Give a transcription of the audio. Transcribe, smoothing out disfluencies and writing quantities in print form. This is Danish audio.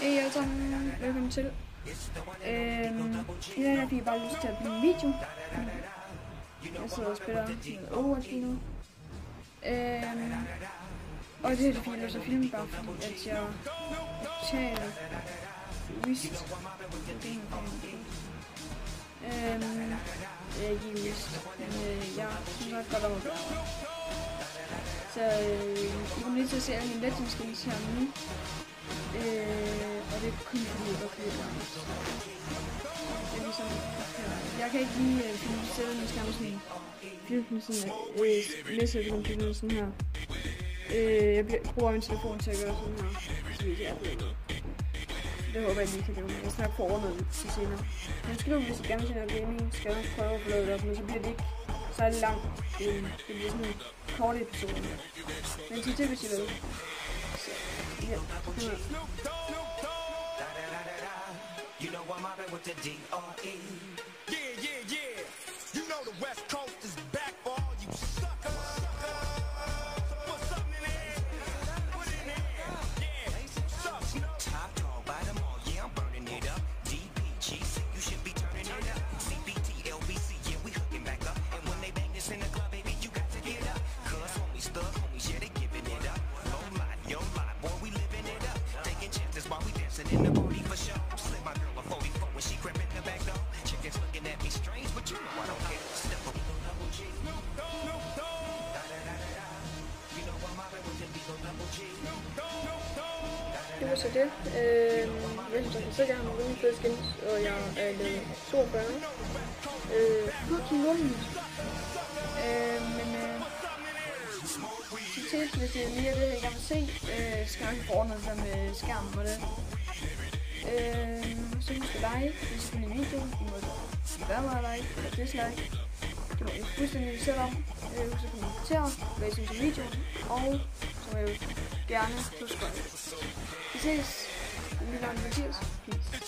Hej alle sammen, velkommen til. I dag har jeg bare lyst til at blive en video. Jeg sidder og spiller med Overwatch lige nu. Og det er fordi jeg lyst til at filme, bare fordi at jeg totalt vidste. Jeg er ikke vidst, men jeg synes ret godt om at gøre. Så jeg kommer lige til at se alle mine legend skins her nu. Og det er kun fordi jeg godt kan lide det. Det er ligesom, jeg kan ikke lige filme selv min skærm sådan filme sådan læse den filme sådan her. Jeg bruger min telefon til at gøre sådan her, så vidt jeg er blevet. Det håber jeg lige kan leve med. Jeg snakker for ordnet til senere. Men skriv, hvis I gerne vil se noget gaming, skal jeg nok prøve at få lavet det op, men så bliver det ikke særlig langt. Det bliver sådan en kort episode. Men til det, hvis I vil. Så, ja. You know I'm mobbing with the D.R.E. Yeah, yeah, yeah. You know the West Coast is back for all you suckers. Put something in there. Put it in there. Yeah. Suck. Top dog, buy them all. Yeah, I'm burning it up. DPGC, you should be turning it up. CBT, LBC, yeah, we hooking back up. And when they bang this in the club, baby, you got to get up. Cause homies, thug homies, yeah, they giving it up. Low line, yo line, boy, we living it up. Taking chances while we dancing in the party for sure. Slip my girl a 44 when she crept in the back door. Chickens looking at me strange, but you know I don't care. Step up, double G. Det var så det. Jeg synes, jeg sikkert har nogle rimelig fede skins, og jeg er lavet 42. Fucking lummet. Men til, hvis det er lige det, jeg gerne vil se, skal jeg ikke forordne det med skærmen og det. Så husk at like, hvis I kan lide videoen. I må være meget like eller dislike. Det må I fuldstændig selv om. Husk at kommentere, hvad I synes om videoen. Og så må jeg gerne subscribe. Vi ses. Mit navn er Mathias. Peace.